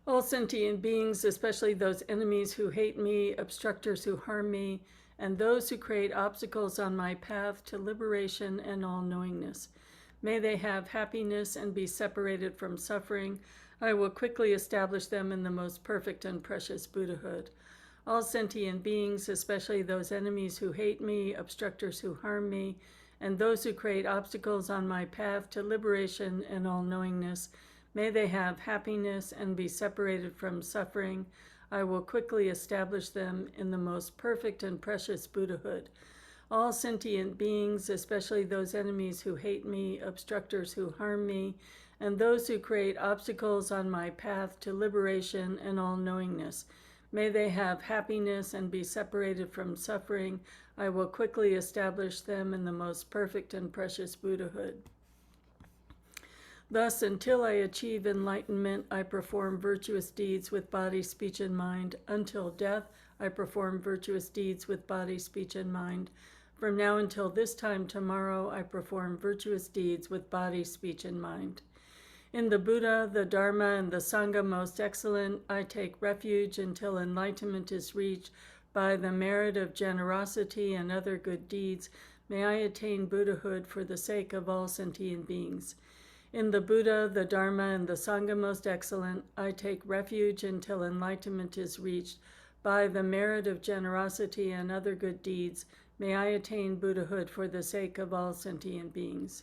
All sentient beings, especially those enemies who hate me, obstructors who harm me, and those who create obstacles on my path to liberation and all-knowingness, may they have happiness and be separated from suffering. I will quickly establish them in the most perfect and precious Buddhahood. All sentient beings, especially those enemies who hate me, obstructors who harm me, and those who create obstacles on my path to liberation and all-knowingness, may they have happiness and be separated from suffering. I will quickly establish them in the most perfect and precious Buddhahood. All sentient beings, especially those enemies who hate me, obstructors who harm me, and those who create obstacles on my path to liberation and all-knowingness, may they have happiness and be separated from suffering. I will quickly establish them in the most perfect and precious Buddhahood. Thus, until I achieve enlightenment, I perform virtuous deeds with body, speech, and mind. Until death, I perform virtuous deeds with body, speech, and mind. From now until this time tomorrow, I perform virtuous deeds with body, speech, and mind. In the Buddha, the Dharma, and the Sangha most excellent, I take refuge until enlightenment is reached. By the merit of generosity and other good deeds, may I attain Buddhahood for the sake of all sentient beings. In the Buddha, the Dharma, and the Sangha most excellent, I take refuge until enlightenment is reached. By the merit of generosity and other good deeds, may I attain Buddhahood for the sake of all sentient beings.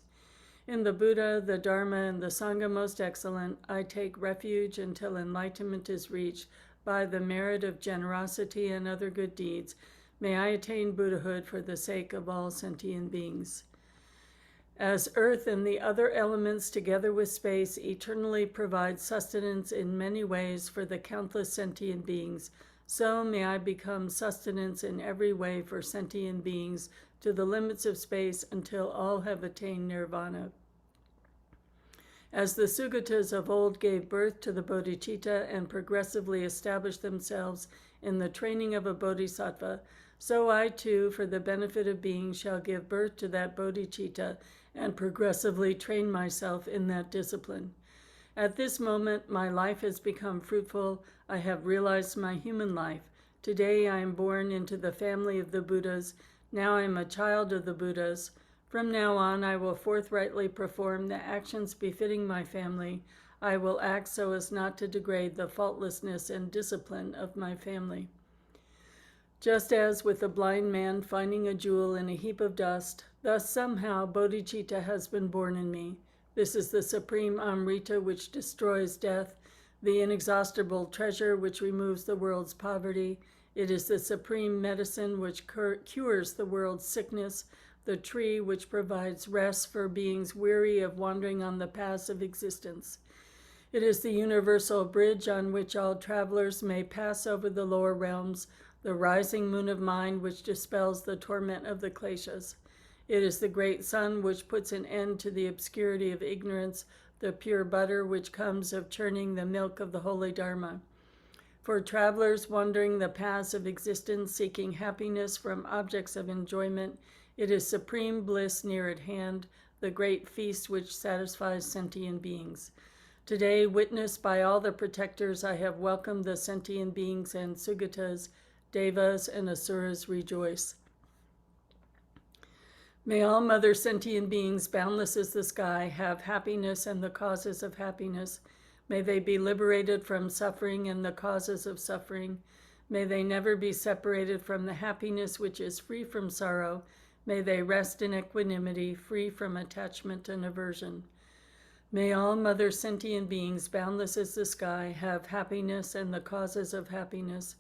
In the Buddha, the Dharma, and the Sangha most excellent, I take refuge until enlightenment is reached. By the merit of generosity and other good deeds, may I attain Buddhahood for the sake of all sentient beings. As earth and the other elements, together with space, eternally provide sustenance in many ways for the countless sentient beings, so may I become sustenance in every way for sentient beings to the limits of space until all have attained nirvana. As the Sugatas of old gave birth to the bodhichitta and progressively established themselves in the training of a bodhisattva, so I too, for the benefit of beings, shall give birth to that bodhichitta and progressively train myself in that discipline. At this moment, my life has become fruitful. I have realized my human life. Today I am born into the family of the Buddhas. Now I am a child of the Buddhas. From now on, I will forthrightly perform the actions befitting my family. I will act so as not to degrade the faultlessness and discipline of my family. Just as with a blind man finding a jewel in a heap of dust, thus somehow bodhicitta has been born in me. This is the supreme Amrita which destroys death, the inexhaustible treasure which removes the world's poverty. It is the supreme medicine which cures the world's sickness, the tree which provides rest for beings weary of wandering on the paths of existence. It is the universal bridge on which all travelers may pass over the lower realms, the rising moon of mind which dispels the torment of the kleshas. It is the great sun which puts an end to the obscurity of ignorance, the pure butter which comes of churning the milk of the holy Dharma. For travelers wandering the paths of existence, seeking happiness from objects of enjoyment, it is supreme bliss near at hand, the great feast which satisfies sentient beings. Today, witnessed by all the protectors, I have welcomed the sentient beings and Sugatas, Devas, and Asuras rejoice. May all mother sentient beings, boundless as the sky, have happiness and the causes of happiness. May they be liberated from suffering and the causes of suffering. May they never be separated from the happiness which is free from sorrow. May they rest in equanimity, free from attachment and aversion. May all mother sentient beings, boundless as the sky, have happiness and the causes of happiness.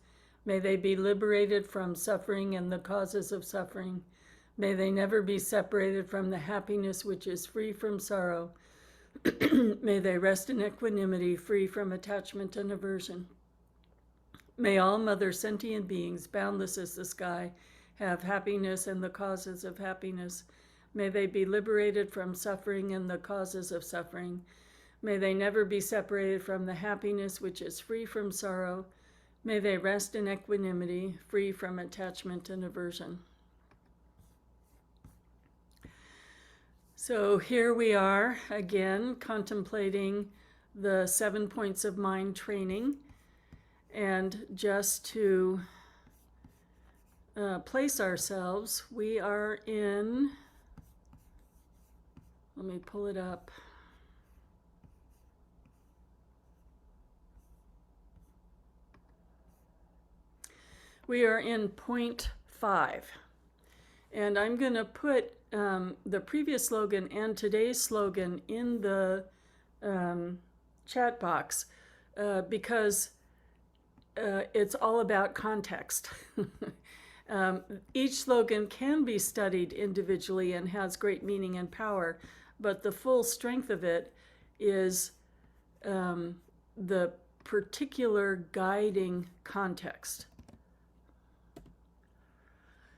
May they be liberated from suffering and the causes of suffering. May they never be separated from the happiness which is free from sorrow. May they rest in equanimity, free from attachment and aversion. May all mother sentient beings, boundless as the sky, have happiness and the causes of happiness. May they be liberated from suffering and the causes of suffering. May they never be separated from the happiness which is free from sorrow. May they rest in equanimity, free from attachment and aversion. So here we are again contemplating the 7 points of mind training. And just to place ourselves, we are in, let me pull it up. We are in point 5. And I'm going to put the previous slogan and today's slogan in the chat box because it's all about context. Each slogan can be studied individually and has great meaning and power, but the full strength of it is the particular guiding context.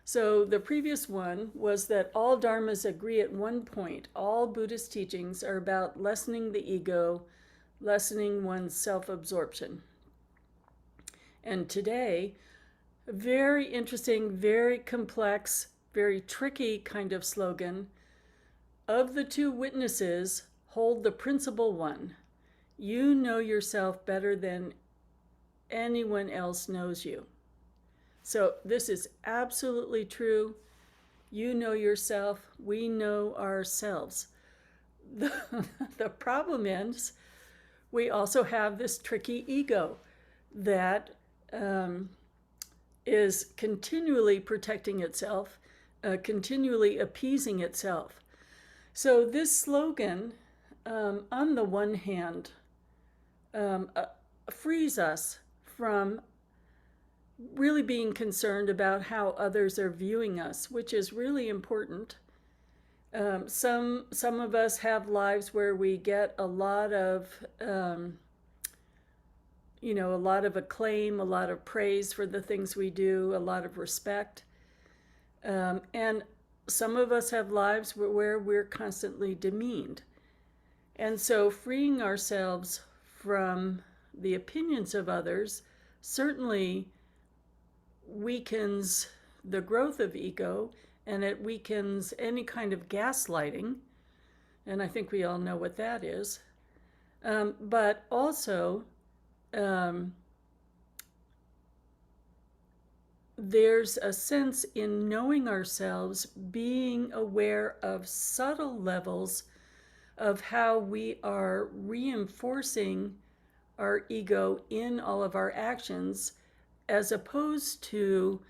So the previous one was that all dharmas agree at one point. All Buddhist teachings are about lessening the ego, lessening one's self-absorption. And today, a very interesting, very complex, very tricky kind of slogan. Of the two witnesses, hold the principal one. You know yourself better than anyone else knows you. So this is absolutely true. You know yourself. We know ourselves. The problem is we also have this tricky ego that is continually protecting itself, continually appeasing itself. So this slogan, on the one hand, frees us from really being concerned about how others are viewing us, which is really important. Some of us have lives where we get a lot of, a lot of acclaim, a lot of praise for the things we do, a lot of respect. And some of us have lives where we're constantly demeaned. And so freeing ourselves from the opinions of others certainly weakens the growth of ego, and it weakens any kind of gaslighting, and I think we all know what that is. But also, there's a sense in knowing ourselves, being aware of subtle levels of how we are reinforcing our ego in all of our actions, as opposed to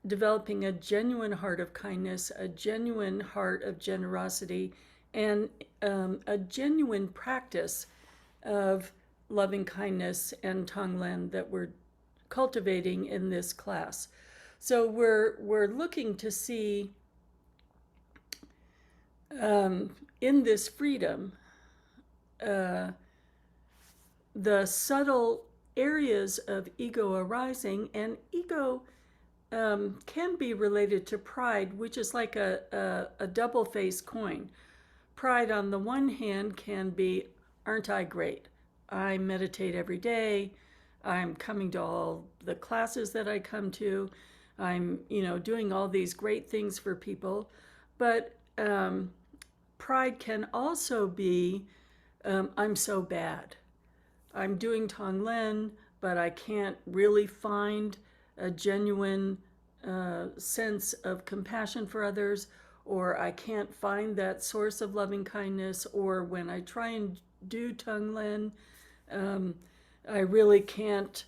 developing a genuine heart of kindness, a genuine heart of generosity, and a genuine practice of loving kindness and Tonglen that we're cultivating in this class. So we're looking to see in this freedom the subtle areas of ego arising, and ego can be related to pride, which is like a double-faced coin. Pride on the one hand can be, aren't I great? I meditate every day. I'm coming to all the classes that I come to. I'm, doing all these great things for people. But pride can also be, I'm so bad. I'm doing Tonglen, but I can't really find a genuine sense of compassion for others, or I can't find that source of loving kindness, or when I try and do Tonglen, I really can't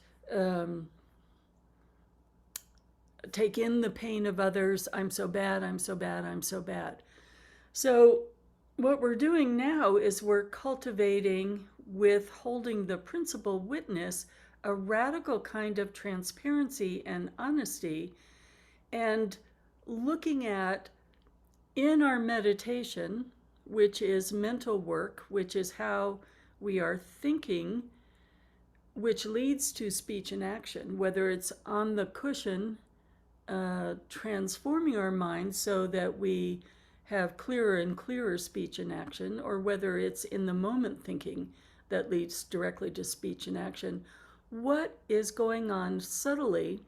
take in the pain of others. I'm so bad, I'm so bad, I'm so bad. So what we're doing now is we're cultivating, with holding the principal witness, a radical kind of transparency and honesty, and looking at, in our meditation, which is mental work, which is how we are thinking, which leads to speech and action, whether it's on the cushion, transforming our mind so that we have clearer and clearer speech and action, or whether it's in the moment thinking that leads directly to speech and action. What is going on subtly,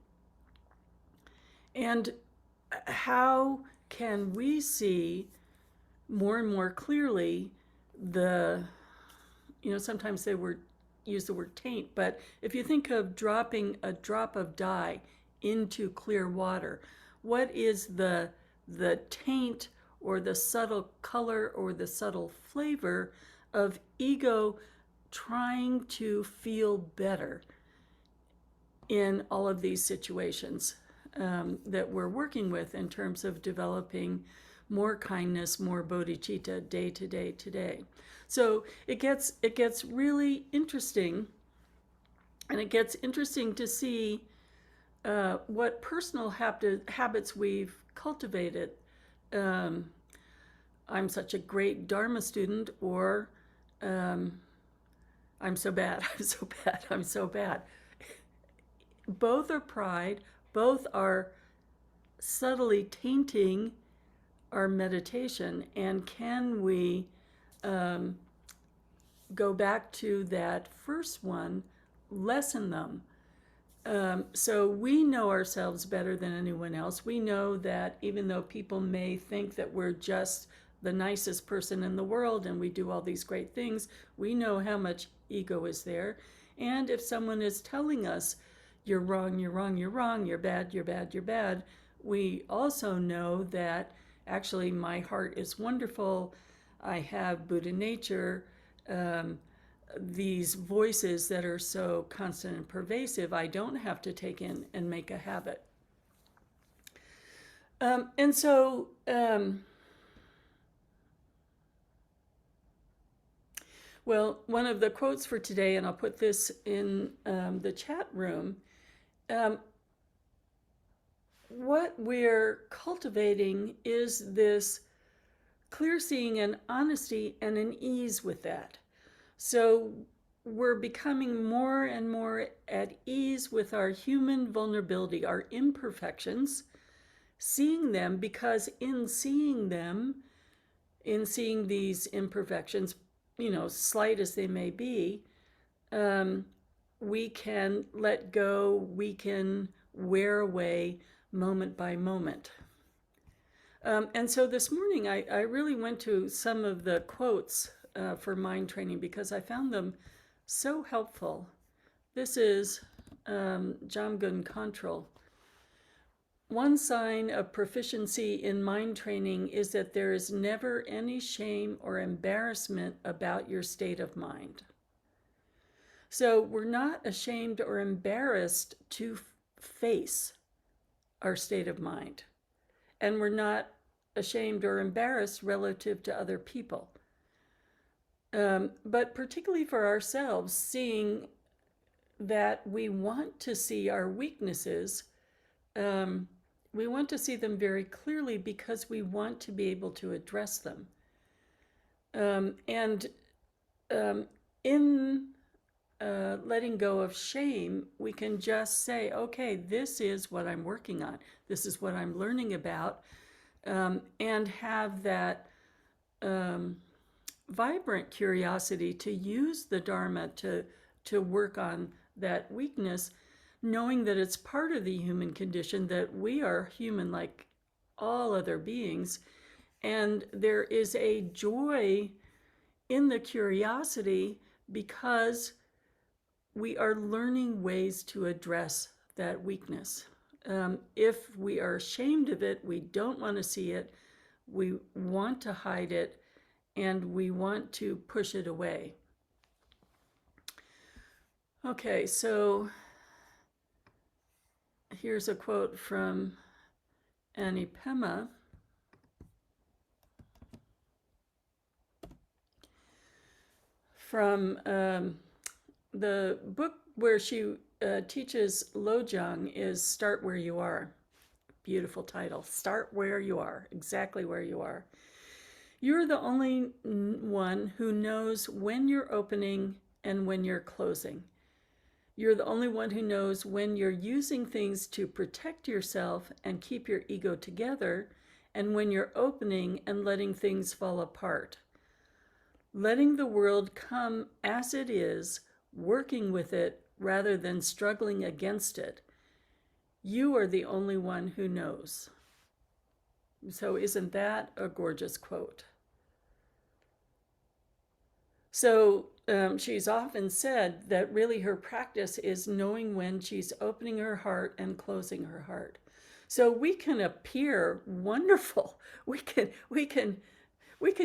and how can we see more and more clearly the sometimes they use the word taint, but if you think of dropping a drop of dye into clear water, what is the taint or the subtle color or the subtle flavor of ego trying to feel better in all of these situations that we're working with in terms of developing more kindness, more bodhichitta day to day to day. So it gets really interesting, and it gets interesting to see what personal habits we've cultivated. I'm such a great Dharma student, or I'm so bad, I'm so bad, I'm so bad. Both are pride, both are subtly tainting our meditation. And can we go back to that first one, lessen them? So we know ourselves better than anyone else. We know that even though people may think that we're just the nicest person in the world and we do all these great things, we know how much ego is there. And if someone is telling us, you're wrong, you're wrong, you're wrong, you're bad, you're bad, you're bad, we also know that actually my heart is wonderful, I have Buddha nature, these voices that are so constant and pervasive, I don't have to take in and make a habit. And so well, one of the quotes for today, and I'll put this in the chat room, what we're cultivating is this clear seeing and honesty and an ease with that. So we're becoming more and more at ease with our human vulnerability, our imperfections, seeing them, because in seeing them, in seeing these imperfections, slight as they may be, we can let go, we can wear away moment by moment. And so this morning, I really went to some of the quotes for mind training because I found them so helpful. This is Jamgun Khantrul. One sign of proficiency in mind training is that there is never any shame or embarrassment about your state of mind. So we're not ashamed or embarrassed to face our state of mind. And we're not ashamed or embarrassed relative to other people. But particularly for ourselves, seeing that we want to see our weaknesses, we want to see them very clearly because we want to be able to address them. In letting go of shame, we can just say, okay, this is what I'm working on. This is what I'm learning about, and have that vibrant curiosity to use the Dharma to work on that weakness, knowing that it's part of the human condition, that we are human like all other beings, and there is a joy in the curiosity because we are learning ways to address that weakness. If we are ashamed of it, we don't want to see it, we want to hide it, and we want to push it away. Okay, so here's a quote from Annie Pema. From the book where she teaches Lojong is Start Where You Are. Beautiful title. Start where you are, exactly where you are. You're the only one who knows when you're opening and when you're closing. You're the only one who knows when you're using things to protect yourself and keep your ego together, and when you're opening and letting things fall apart. Letting the world come as it is, working with it rather than struggling against it. You are the only one who knows. So isn't that a gorgeous quote? So she's often said that really her practice is knowing when she's opening her heart and closing her heart. So we can appear wonderful. We can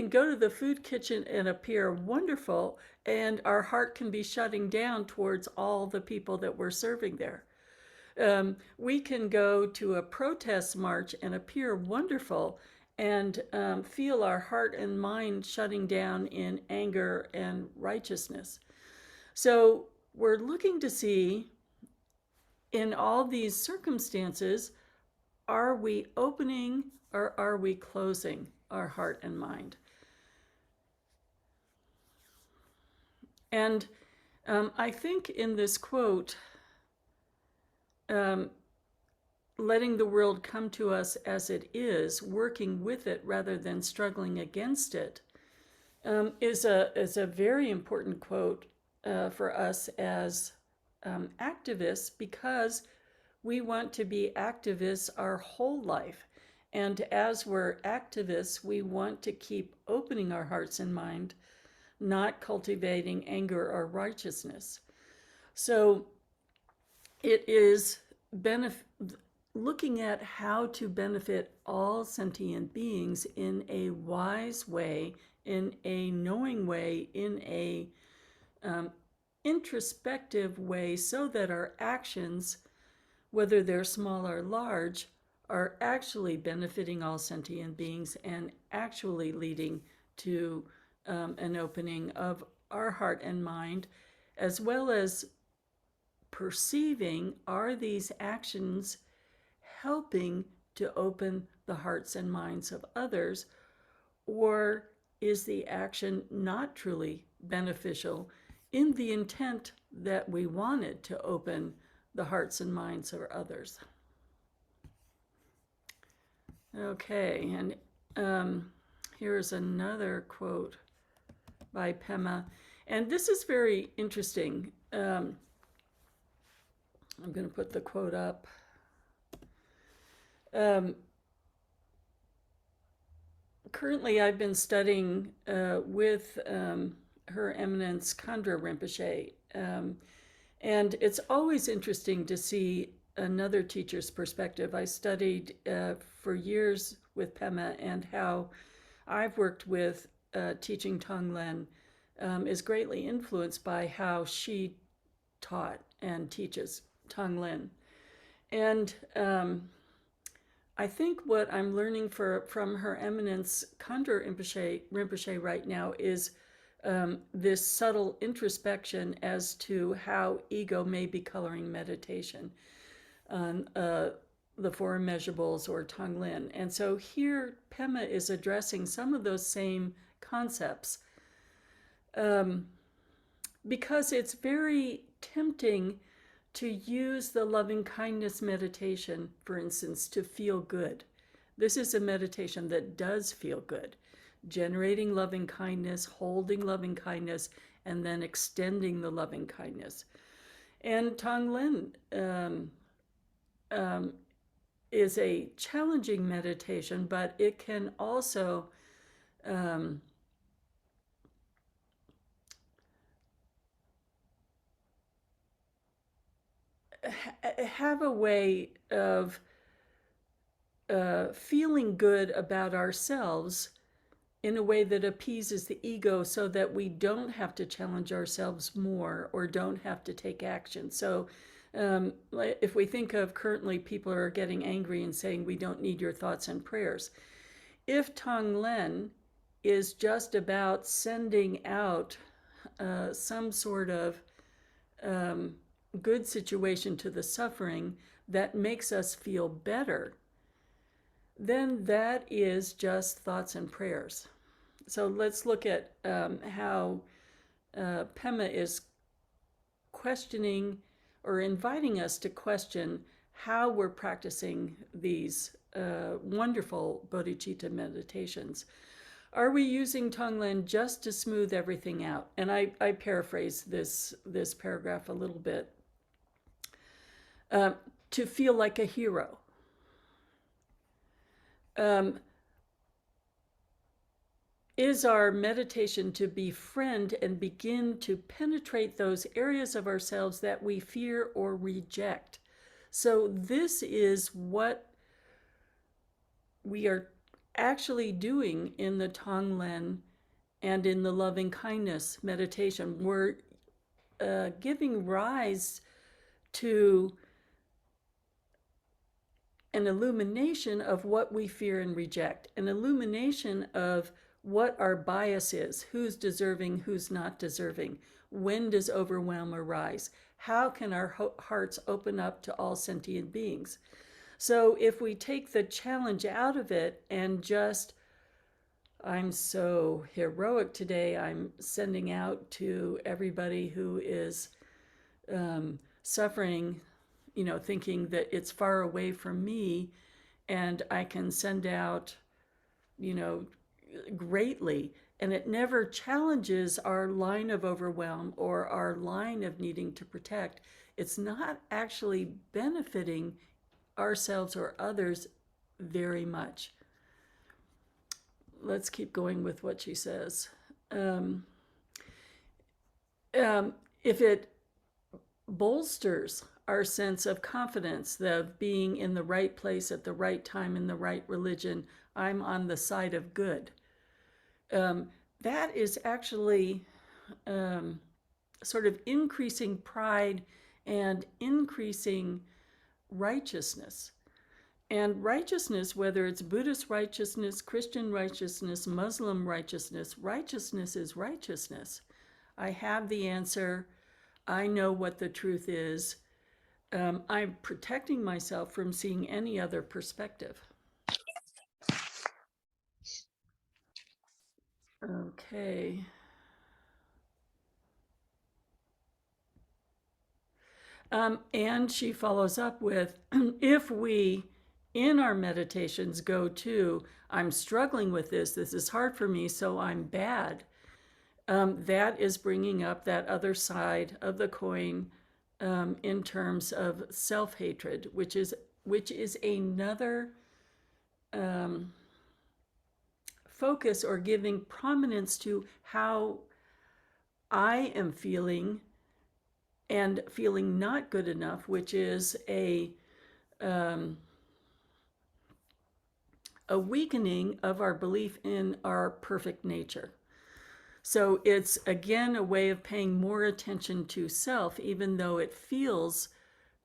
go to the food kitchen and appear wonderful, and our heart can be shutting down towards all the people that we're serving there. We can go to a protest march and appear wonderful and feel our heart and mind shutting down in anger and righteousness. So we're looking to see in all these circumstances, are we opening or are we closing our heart and mind? And I think in this quote, letting the world come to us as it is, working with it rather than struggling against it, is a very important quote for us as activists, because we want to be activists our whole life. And as we're activists, we want to keep opening our hearts and mind, not cultivating anger or righteousness. So it is looking at how to benefit all sentient beings in a wise way, in a knowing way, in a introspective way, so that our actions, whether they're small or large, are actually benefiting all sentient beings and actually leading to an opening of our heart and mind, as well as perceiving, are these actions helping to open the hearts and minds of others, or is the action not truly beneficial in the intent that we wanted to open the hearts and minds of others? Okay, and here's another quote by Pema, and this is very interesting. I'm going to put the quote up. Currently, I've been studying with Her Eminence Khandra Rinpoche, and it's always interesting to see another teacher's perspective. I studied for years with Pema, and how I've worked with teaching Tonglen is greatly influenced by how she taught and teaches Tonglen. And I think what I'm learning from Her Eminence Khandra Rinpoche right now is this subtle introspection as to how ego may be coloring meditation on the Four Immeasurables or Tonglen. And so here Pema is addressing some of those same concepts, because it's very tempting to use the loving kindness meditation, for instance, to feel good. This is a meditation that does feel good, generating loving kindness, holding loving kindness, and then extending the loving kindness. And Tonglen is a challenging meditation, but it can also have a way of feeling good about ourselves in a way that appeases the ego, so that we don't have to challenge ourselves more or don't have to take action. So if we think of currently, people are getting angry and saying we don't need your thoughts and prayers. If Tonglen is just about sending out some sort of good situation to the suffering that makes us feel better, then that is just thoughts and prayers. So let's look at how Pema is questioning or inviting us to question how we're practicing these wonderful bodhicitta meditations. Are we using Tonglen just to smooth everything out? And I paraphrase this paragraph a little bit. To feel like a hero. is our meditation to befriend and begin to penetrate those areas of ourselves that we fear or reject. So this is what we are actually doing in the Tonglen and in the loving kindness meditation. We're giving rise to an illumination of what we fear and reject, an illumination of what our bias is, who's deserving, who's not deserving, when does overwhelm arise, how can our hearts open up to all sentient beings. So if we take the challenge out of it and just, I'm so heroic today, I'm sending out to everybody who is suffering, thinking that it's far away from me, and I can send out, greatly, and it never challenges our line of overwhelm or our line of needing to protect. It's not actually benefiting ourselves or others very much. Let's keep going with what she says. If it bolsters our sense of confidence, of being in the right place at the right time in the right religion, I'm on the side of good. That is actually sort of increasing pride and increasing righteousness. And righteousness, whether it's Buddhist righteousness, Christian righteousness, Muslim righteousness, righteousness is righteousness. I have the answer. I know what the truth is. I'm protecting myself from seeing any other perspective. Okay. And she follows up with, if we, in our meditations, go to, I'm struggling with this is hard for me, so I'm bad. That is bringing up that other side of the coin in terms of self-hatred, which is another focus or giving prominence to how I am feeling and feeling not good enough, which is a weakening of our belief in our perfect nature. So it's, again, a way of paying more attention to self, even though it feels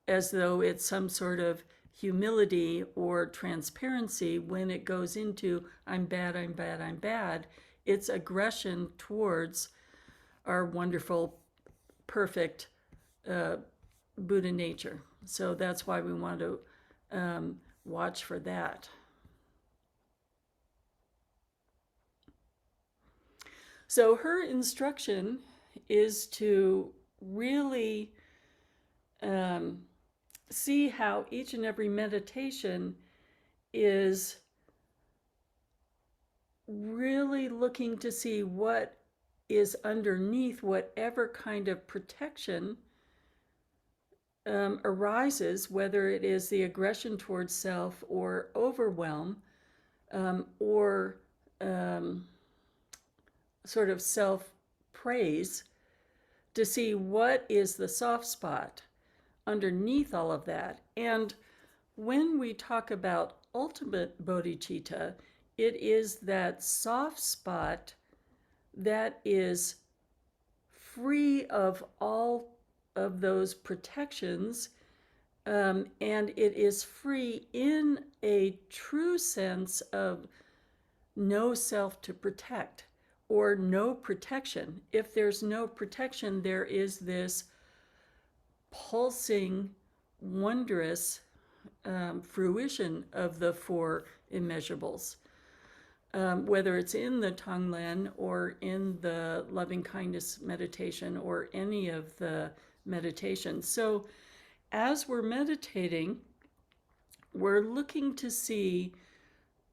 as though it's some sort of humility or transparency. When it goes into, I'm bad, I'm bad, I'm bad, it's aggression towards our wonderful, perfect Buddha nature. So that's why we want to watch for that. So her instruction is to really see how each and every meditation is really looking to see what is underneath whatever kind of protection arises, whether it is the aggression towards self or overwhelm or sort of self-praise, to see what is the soft spot underneath all of that. And when we talk about ultimate bodhicitta, it is that soft spot that is free of all of those protections, and it is free in a true sense of no self to protect, or no protection. If there's no protection, there is this pulsing, wondrous fruition of the four immeasurables, whether it's in the Tonglen or in the loving kindness meditation or any of the meditations. So as we're meditating, we're looking to see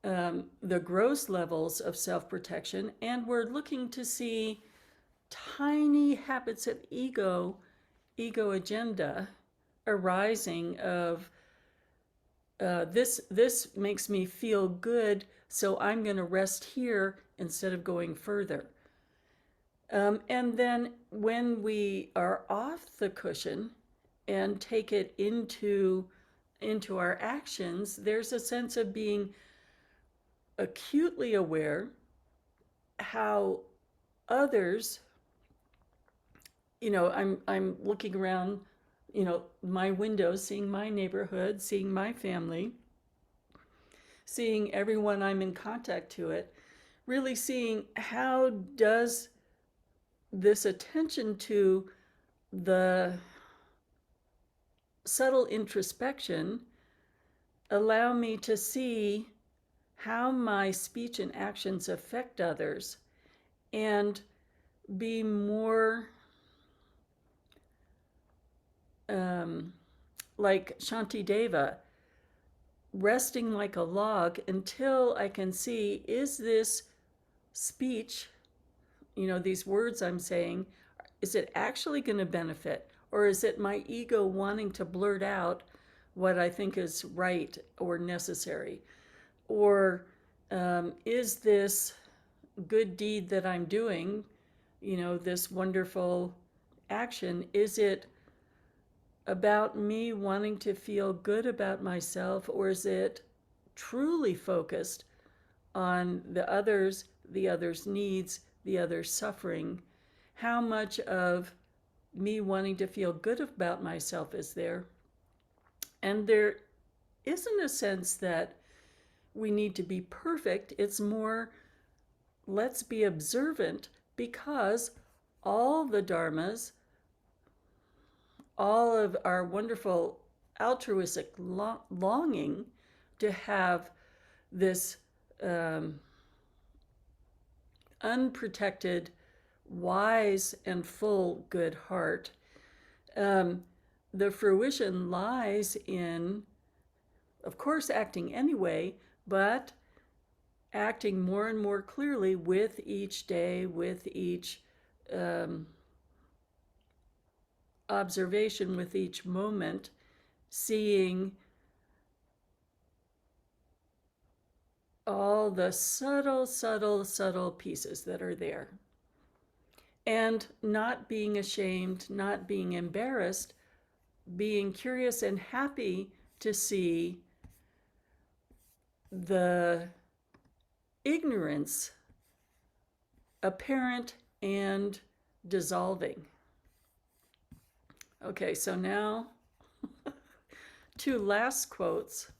the gross levels of self-protection, and we're looking to see tiny habits of ego agenda arising of this makes me feel good, so I'm going to rest here instead of going further. And then when we are off the cushion and take it into our actions, there's a sense of being acutely aware how others, I'm looking around, my window, seeing my neighborhood, seeing my family, seeing everyone I'm in contact to it, really seeing how does this attention to the subtle introspection allow me to see how my speech and actions affect others, and be more like Shantideva, resting like a log until I can see, is this speech, these words I'm saying, is it actually going to benefit? Or is it my ego wanting to blurt out what I think is right or necessary? Or is this good deed that I'm doing, this wonderful action, is it about me wanting to feel good about myself, or is it truly focused on the others' needs, the others' suffering? How much of me wanting to feel good about myself is there? And there isn't a sense that we need to be perfect. It's more, let's be observant, because all the dharmas, all of our wonderful altruistic longing to have this unprotected, wise and full good heart, the fruition lies in, of course, acting anyway, but acting more and more clearly with each day, with each observation, with each moment, seeing all the subtle pieces that are there. And not being ashamed, not being embarrassed, being curious and happy to see the ignorance apparent and dissolving. Okay, so now two last quotes.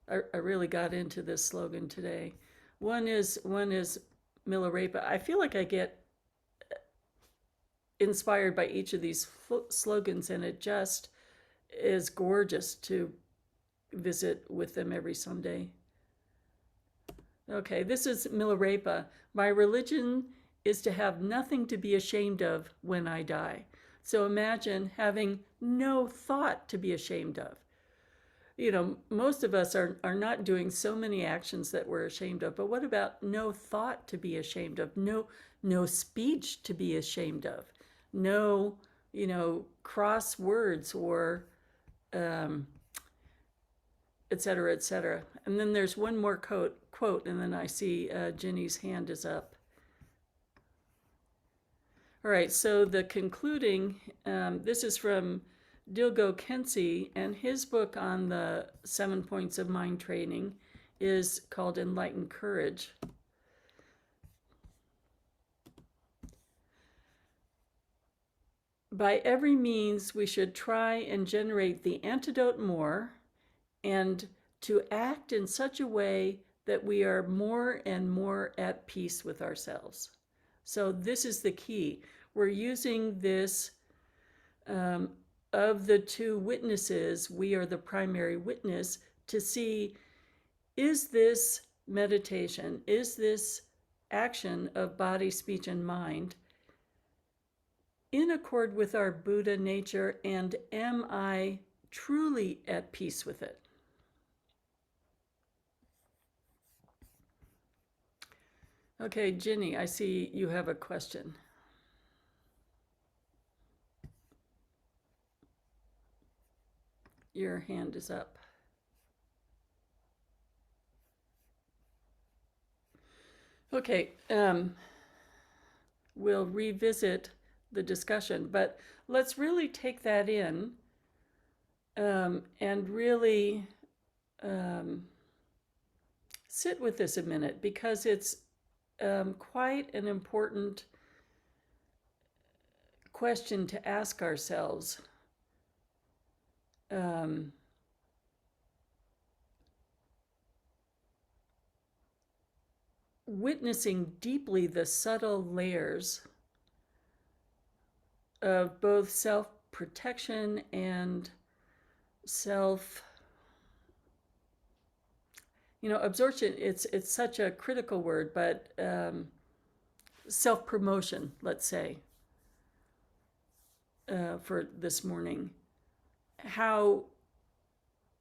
I really got into this slogan today. One is Milarepa. I feel like I get inspired by each of these slogans, and it just is gorgeous to visit with them every Sunday. Okay, this is Milarepa. My religion is to have nothing to be ashamed of when I die. So imagine having no thought to be ashamed of. Most of us are not doing so many actions that we're ashamed of, but what about no thought to be ashamed of? No speech to be ashamed of? No, cross words or et cetera, et cetera. And then there's one more quote, and then I see Ginny's hand is up. All right, so the concluding, this is from Dilgo Khyentse, and his book on the 7 points of mind training is called Enlightened Courage. By every means, we should try and generate the antidote more, and to act in such a way that we are more and more at peace with ourselves. So this is the key. We're using this, of the two witnesses, we are the primary witness, to see, is this meditation, is this action of body, speech, and mind in accord with our Buddha nature, and am I truly at peace with it? Okay, Ginny, I see you have a question. Your hand is up. Okay, we'll revisit the discussion, but let's really take that in, and really sit with this a minute, because it's quite an important question to ask ourselves. Witnessing deeply the subtle layers of both self-protection and self, absorption. It's such a critical word, but self-promotion, let's say, for this morning. How,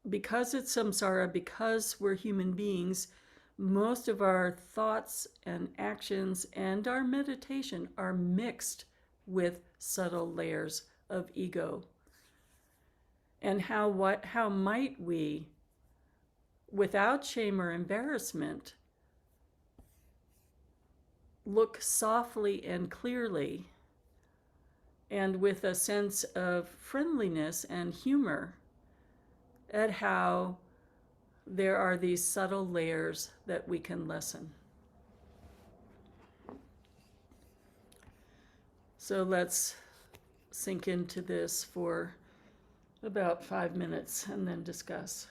because it's samsara, because we're human beings, most of our thoughts and actions and our meditation are mixed with subtle layers of ego. And how might we, without shame or embarrassment, look softly and clearly and with a sense of friendliness and humor at how there are these subtle layers that we can lessen. So let's sink into this for about 5 minutes and then discuss.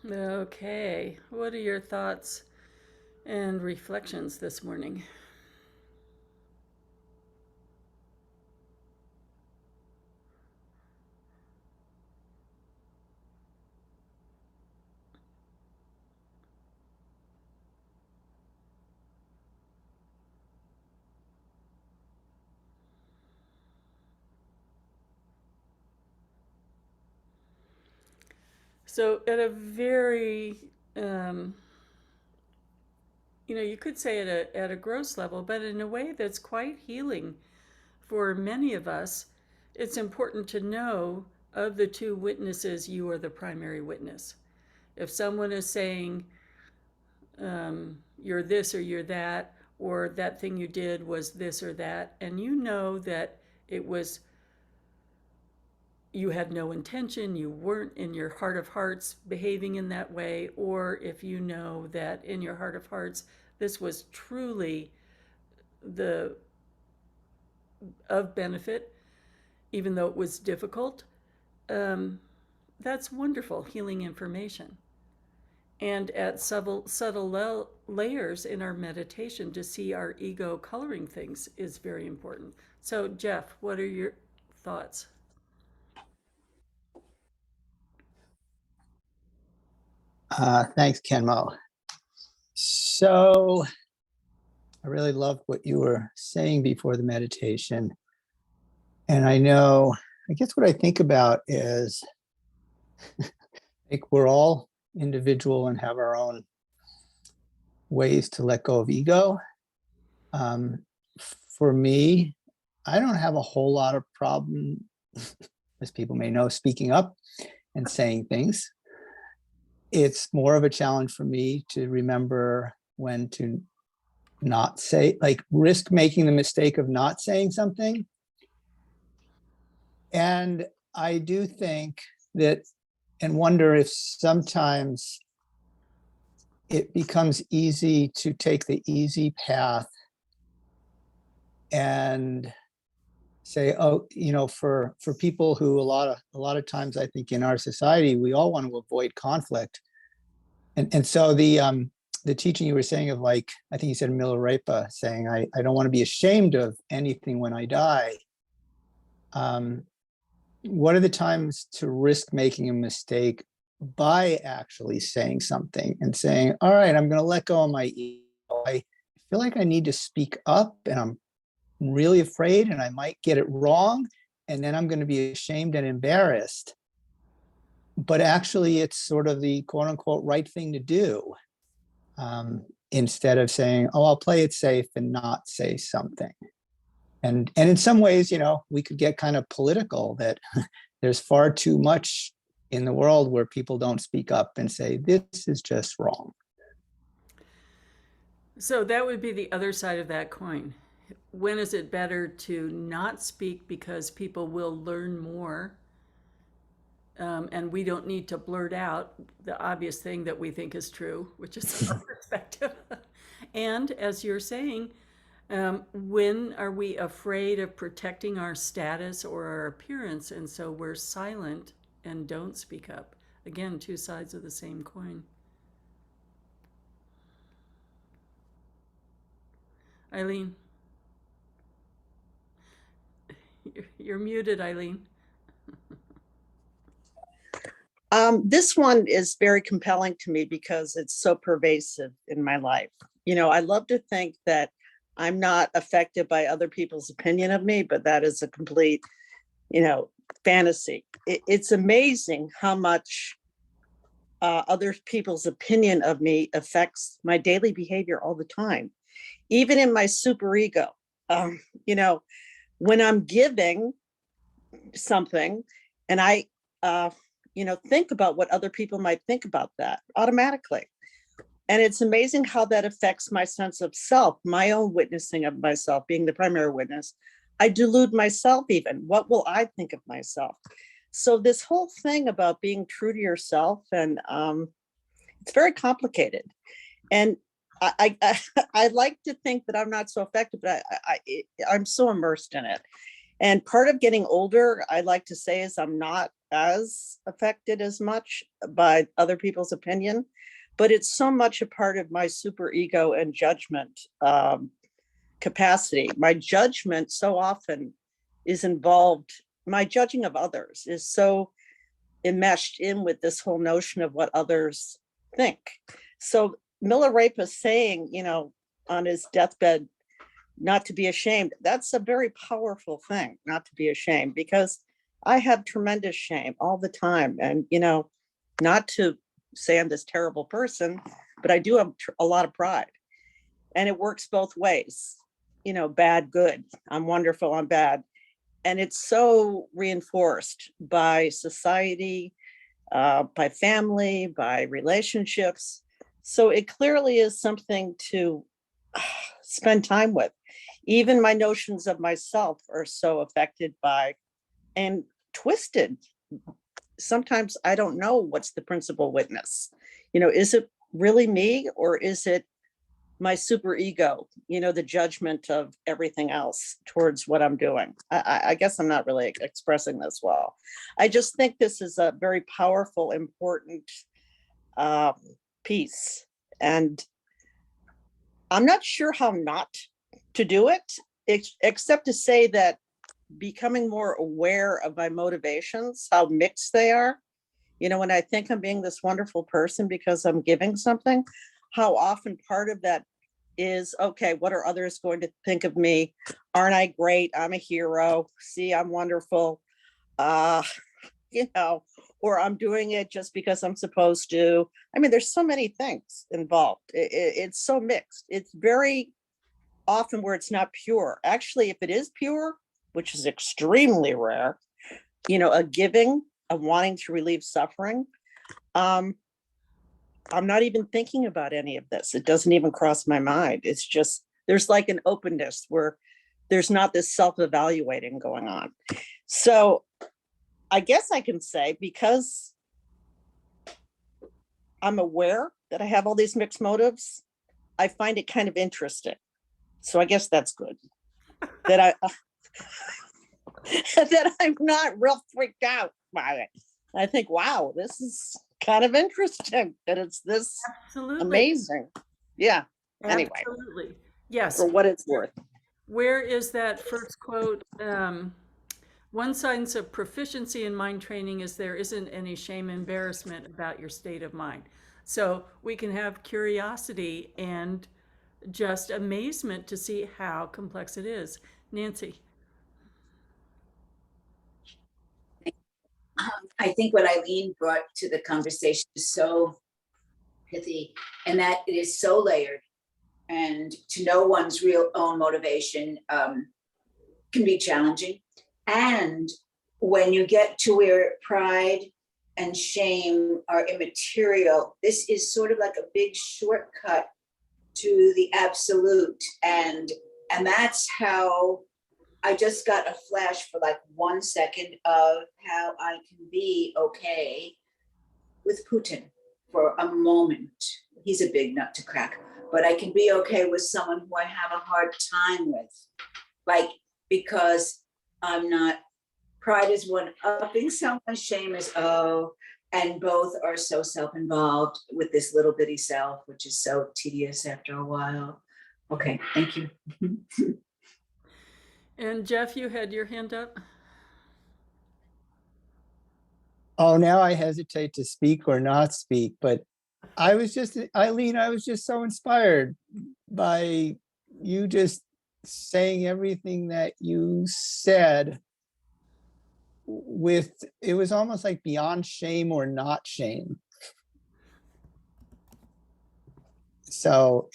Okay, what are your thoughts and reflections this morning? So, at a very, um, you could say at a gross level, but in a way that's quite healing for many of us, it's important to know of the two witnesses, you are the primary witness. If someone is saying, you're this or you're that, or that thing you did was this or that, and you know that it was, you had no intention, you weren't in your heart of hearts behaving in that way, or if you know that in your heart of hearts this was truly the of benefit, even though it was difficult, um, that's wonderful healing information. And at subtle layers in our meditation, to see our ego coloring things is very important. So, Jeff, what are your thoughts? Thanks, Khenmo. So I really loved what you were saying before the meditation. And I guess what I think about is like we're all individual and have our own ways to let go of ego. Um, for me, I don't have a whole lot of problem, as people may know, speaking up and saying things. It's more of a challenge for me to remember when to not say, like risk making the mistake of not saying something. And I do think that, and wonder if sometimes it becomes easy to take the easy path and say, oh, for people who a lot of times I think in our society we all want to avoid conflict, and so the teaching you were saying of, like, I think you said Milarepa, saying I don't want to be ashamed of anything when I die. What are the times to risk making a mistake by actually saying something and saying, all right, I'm going to let go of my ego. I feel like I need to speak up and I'm really afraid and I might get it wrong. And then I'm going to be ashamed and embarrassed. But actually, it's sort of the quote unquote right thing to do, instead of saying, oh, I'll play it safe and not say something. And in some ways, we could get kind of political that there's far too much in the world where people don't speak up and say, this is just wrong. So, that would be the other side of that coin. When is it better to not speak because people will learn more, and we don't need to blurt out the obvious thing that we think is true, which is our perspective? And as you're saying, when are we afraid of protecting our status or our appearance, and so we're silent and don't speak up? Again, two sides of the same coin. Eileen, you're muted, Eileen. This one is very compelling to me because it's so pervasive in my life. I love to think that I'm not affected by other people's opinion of me, but that is a complete, fantasy. It's amazing how much other people's opinion of me affects my daily behavior all the time, even in my superego. When I'm giving something and I, think about what other people might think about that automatically. And it's amazing how that affects my sense of self, my own witnessing of myself, being the primary witness. I delude myself even. What will I think of myself? So this whole thing about being true to yourself, and it's very complicated. And I like to think that I'm not so affected, but I'm so immersed in it. And part of getting older, I like to say, is I'm not as affected as much by other people's opinion, but it's so much a part of my super ego and judgment capacity. My judgment so often is involved, my judging of others is so enmeshed in with this whole notion of what others think. So Milarepa saying, you know, on his deathbed, not to be ashamed, that's a very powerful thing, not to be ashamed, because I have tremendous shame all the time. And, you know, not to say I'm this terrible person, but I do have a lot of pride. And it works both ways, you know, bad, good. I'm wonderful, I'm bad. And it's so reinforced by society, by family, by relationships. So it clearly is something to spend time with. Even my notions of myself are so affected by and twisted. Sometimes I don't know what's the principal witness. You know, is it really me, or is it my super ego, you know, the judgment of everything else towards what I'm doing? I guess I'm not really expressing this well. I just think this is a very powerful, important piece. And I'm not sure how not to do it, except to say that becoming more aware of my motivations, how mixed they are. You know, when I think I'm being this wonderful person because I'm giving something, how often part of that is, okay, what are others going to think of me? Aren't I great? I'm a hero. See, I'm wonderful. You know, or I'm doing it just because I'm supposed to. I mean, there's so many things involved. It's so mixed. It's very often where it's not pure. Actually, if it is pure, which is extremely rare, you know, a giving, a wanting to relieve suffering, I'm not even thinking about any of this. It doesn't even cross my mind. It's just, there's like an openness where there's not this self-evaluating going on. So I guess I can say, because I'm aware that I have all these mixed motives, I find it kind of interesting. So I guess that's good. That that I'm not real freaked out by it. I think, wow, this is kind of interesting that it's this Absolutely. amazing. Yeah. Anyway, Absolutely. Yes. for what it's worth. Where is that first quote? One signs of proficiency in mind training is there isn't any shame, embarrassment about your state of mind. So we can have curiosity and just amazement to see how complex it is. Nancy. I think what Eileen brought to the conversation is so pithy, and that it is so layered. And to know one's real own motivation can be challenging. And when you get to where pride and shame are immaterial, this is sort of like a big shortcut to the absolute. And that's how I just got a flash for like 1 second of how I can be okay with Putin for a moment. He's a big nut to crack, but I can be okay with someone who I have a hard time with. Like, because I'm not, pride is one upping someone, shame is and both are so self-involved with this little bitty self, which is so tedious after a while. Okay, thank you. And Jeff, you had your hand up. Oh, now I hesitate to speak or not speak, but I was just, Eileen, I was just so inspired by you just saying everything that you said with, it was almost like beyond shame or not shame. So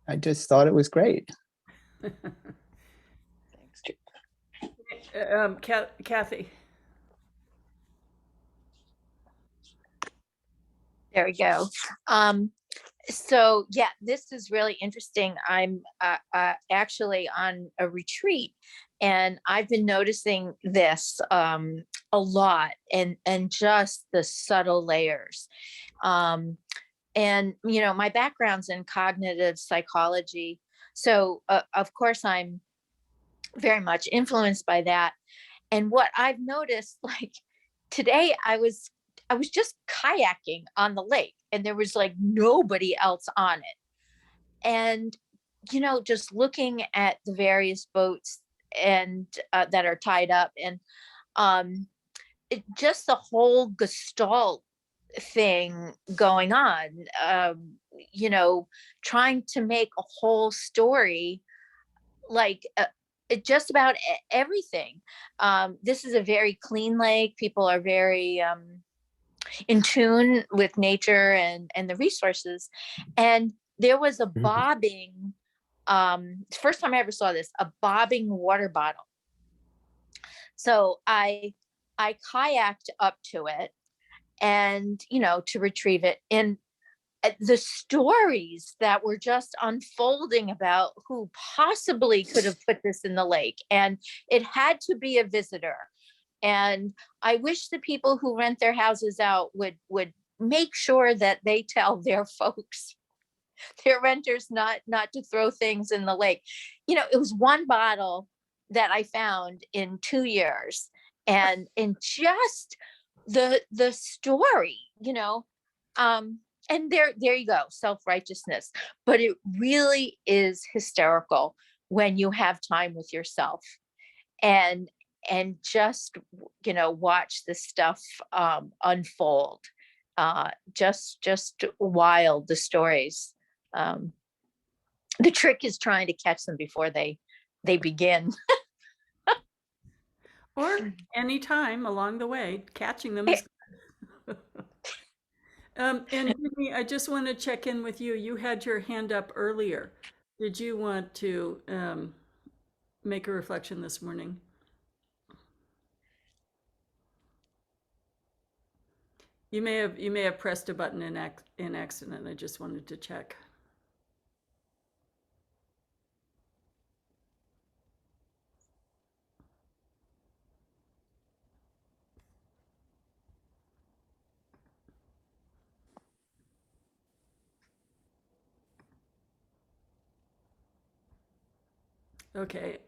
I just thought it was great. Thanks, Jim. Kathy. There we go. So yeah, this is really interesting. I'm actually on a retreat, and I've been noticing this a lot, and just the subtle layers. And you know, my background's in cognitive psychology, so of course I'm very much influenced by that. And what I've noticed, like today, I was just kayaking on the lake, and there was like nobody else on it. And just looking at the various boats and that are tied up, and um, just the whole gestalt thing going on, trying to make a whole story, like just about everything. This is a very clean lake. People are very in tune with nature and the resources. And there was a bobbing, first time I ever saw this, a bobbing water bottle. So I kayaked up to it, and to retrieve it, and the stories that were just unfolding about who possibly could have put this in the lake, and it had to be a visitor. And I wish the people who rent their houses out would make sure that they tell their folks, their renters, not to throw things in the lake. It was one bottle that I found in 2 years, and in just the story, and there you go, self-righteousness. But it really is hysterical when you have time with yourself, and just watch this stuff unfold. Just wild, the stories. The trick is trying to catch them before they begin. Or any time along the way, catching them is good. And Jimmy, I just want to check in with you. You had your hand up earlier. Did you want to make a reflection this morning? You may have pressed a button in accident. I just wanted to check. Okay.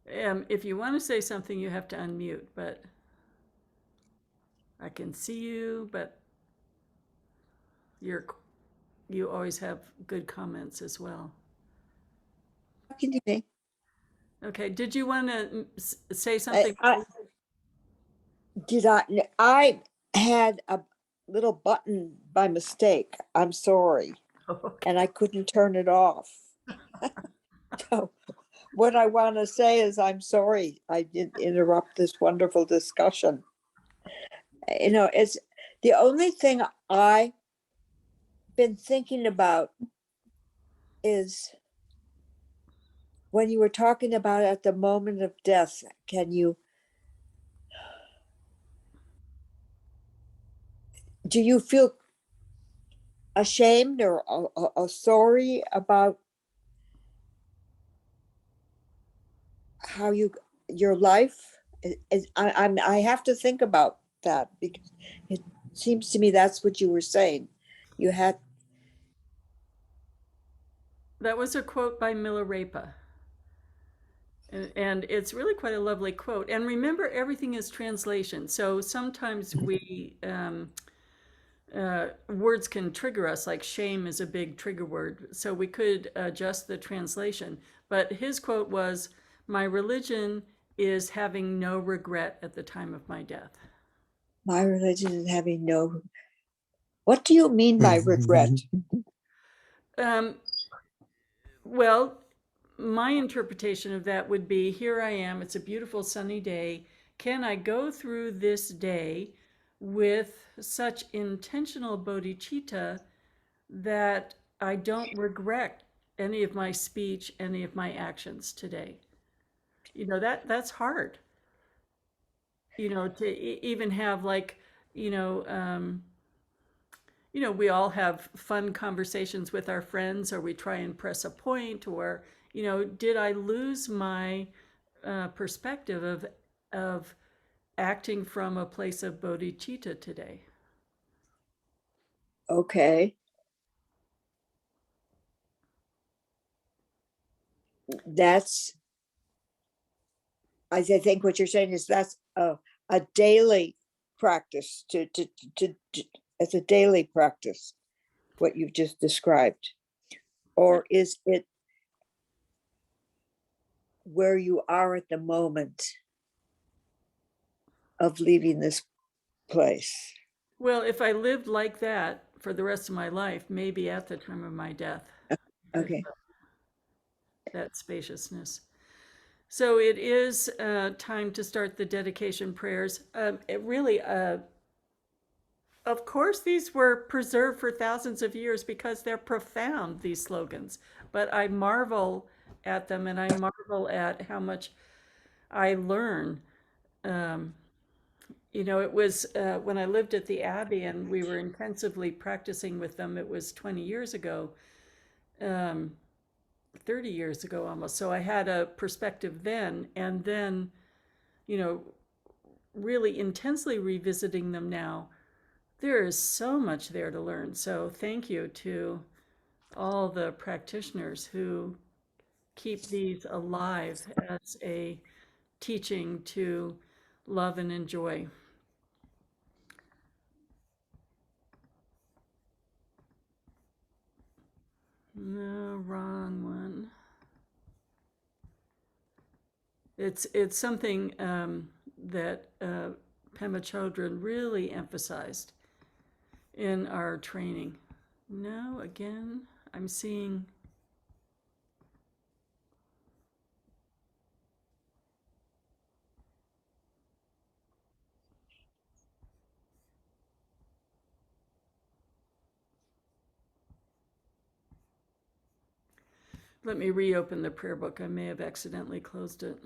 If you want to say something, you have to unmute, but I can see you, but you always have good comments as well. Talking to me. Okay. Did you want to say something? I had a little button by mistake. I'm sorry. Okay. And I couldn't turn it off. So what I want to say is I'm sorry I did interrupt this wonderful discussion. It's the only thing I've been thinking about is when you were talking about at the moment of death, do you feel ashamed or sorry about how your life is? I have to think about that, because it seems to me that's what you were saying. You had That was a quote by Milarepa. And it's really quite a lovely quote. And remember, everything is translation. So sometimes words can trigger us, like shame is a big trigger word. So we could adjust the translation. But his quote was, "My religion is having no regret at the time of my death." my religion is having no. What do you mean by regret? Well, my interpretation of that would be, here I am, it's a beautiful sunny day. Can I go through this day with such intentional bodhichitta that I don't regret any of my speech, any of my actions today? That's hard. To even have, like, you know, um, we all have fun conversations with our friends, or we try and press a point, or, did I lose my perspective of acting from a place of bodhicitta today? Okay. That's I think what you're saying is that's a daily practice as a daily practice, what you've just described. Or is it where you are at the moment of leaving this place? Well, if I lived like that for the rest of my life, maybe at the time of my death, Okay. that spaciousness. So it is time to start the dedication prayers. It really, of course, these were preserved for thousands of years because they're profound, these slogans. But I marvel at them, and I marvel at how much I learn. Um, it was when I lived at the Abbey and we were intensively practicing with them, it was 20 years ago, 30 years ago almost. So I had a perspective then, and then, really intensely revisiting them now. There is so much there to learn. So thank you to all the practitioners who keep these alive as a teaching to love and enjoy. No, wrong one. It's something that Pema Chodron really emphasized in our training. No, again, I'm seeing. Let me reopen the prayer book. I may have accidentally closed it.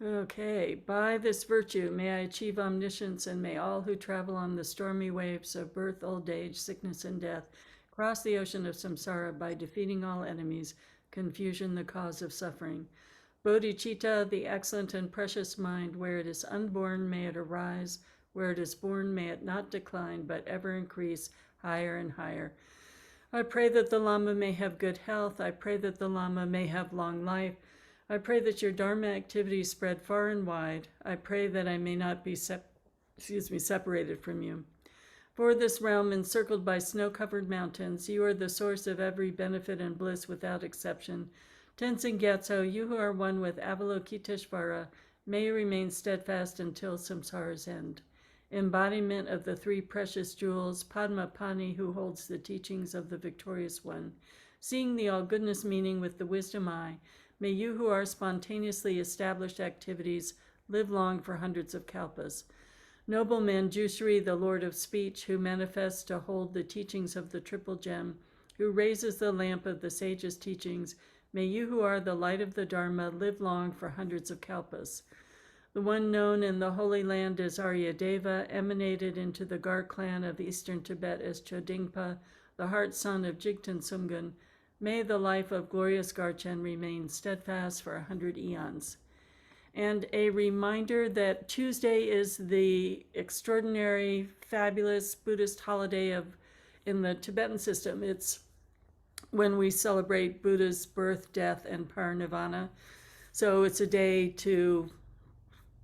Okay, by this virtue may I achieve omniscience, and may all who travel on the stormy waves of birth, old age, sickness, and death cross the ocean of samsara by defeating all enemies, confusion the cause of suffering. Bodhichitta, the excellent and precious mind, where it is unborn may it arise, where it is born may it not decline, but ever increase higher and higher. I pray that the Lama may have good health. I pray that the Lama may have long life. I pray that your Dharma activities spread far and wide. I pray that I may not be separated from you. For this realm encircled by snow-covered mountains, you are the source of every benefit and bliss without exception. Tenzin Gyatso, you who are one with Avalokiteshvara, may you remain steadfast until samsara's end. Embodiment of the three precious jewels, Padma Pani, who holds the teachings of the victorious one. Seeing the all-goodness meaning with the wisdom eye, may you who are spontaneously established activities live long for hundreds of kalpas. Noble Manjushri, the Lord of Speech, who manifests to hold the teachings of the Triple Gem, who raises the lamp of the sage's teachings, may you who are the light of the Dharma live long for hundreds of kalpas. The one known in the Holy Land as Aryadeva, emanated into the Gar clan of eastern Tibet as Chodingpa, the heart son of Jigten Sumgun, may the life of glorious Garchen remain steadfast for 100 eons. And a reminder that Tuesday is the extraordinary, fabulous Buddhist holiday in the Tibetan system. It's when we celebrate Buddha's birth, death, and parinirvana. So it's a day to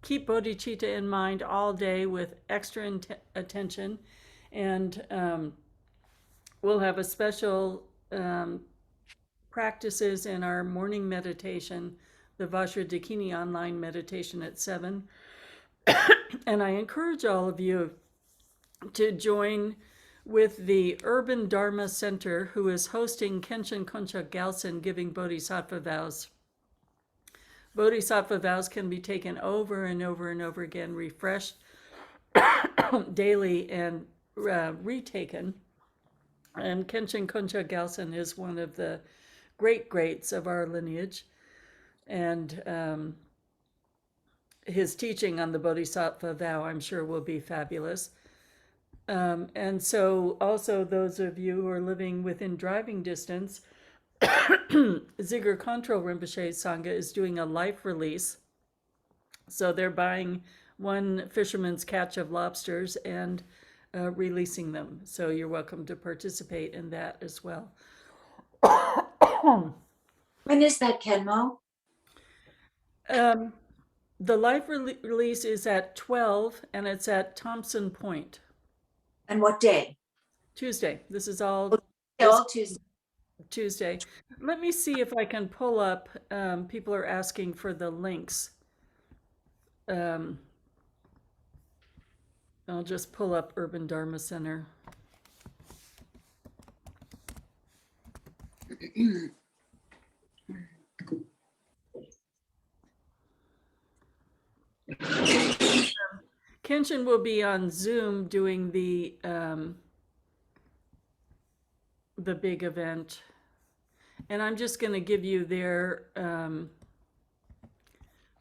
keep bodhicitta in mind all day with extra attention. And we'll have a special practices in our morning meditation, the Vajra Dakini online meditation at 7. And I encourage all of you to join with the Urban Dharma Center, who is hosting Kenshin Koncha Galsen giving Bodhisattva vows. Bodhisattva vows can be taken over and over and over again, refreshed daily and retaken. And Kenshin Koncha Galsen is one of the greats of our lineage. And his teaching on the Bodhisattva vow, I'm sure, will be fabulous. And so also those of you who are living within driving distance, Zigur Khantrul Rinpoche Sangha is doing a life release. So they're buying one fisherman's catch of lobsters and releasing them. So you're welcome to participate in that as well. When is that, Khenmo? The life release is at 12 and it's at Thompson Point, And what day? Tuesday. This is all All Tuesday. Tuesday. Let me see if I can pull up, people are asking for the links. I'll just pull up Urban Dharma Center. Kenshin will be on Zoom doing the big event, and I'm just going to give you their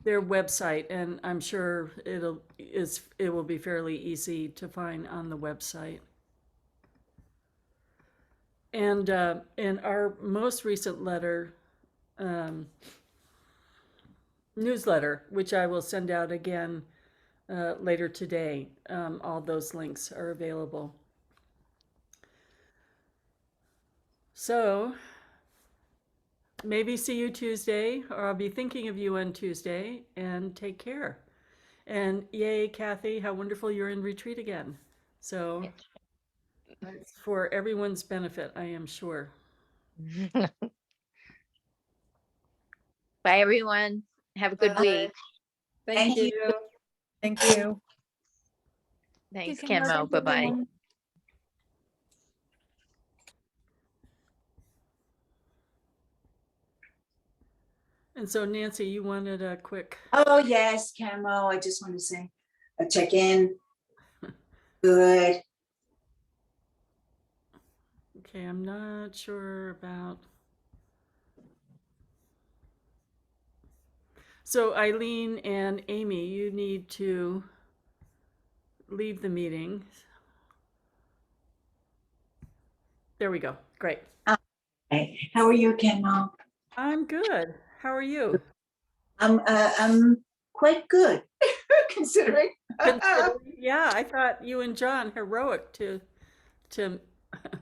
website, and I'm sure it will be fairly easy to find on the website. And in our most recent newsletter, which I will send out again later today, all those links are available. So maybe see you Tuesday, or I'll be thinking of you on Tuesday, and take care. And yay, Kathy, how wonderful you're in retreat again. So it's for everyone's benefit, I am sure. Bye, everyone. Have a good week. Thank you. Thank you. Thanks, Khenmo. Khenmo. Thank you, Bye-bye. everyone. And so Nancy, you wanted a quick, Oh, yes, Khenmo. I just want to say a check in. Good. okay, I'm not sure about. So Eileen and Amy, you need to leave the meeting. There we go. Great. Hey, how are you, Khenmo? I'm good. How are you? I'm quite good, considering. Yeah, I thought you and John heroic to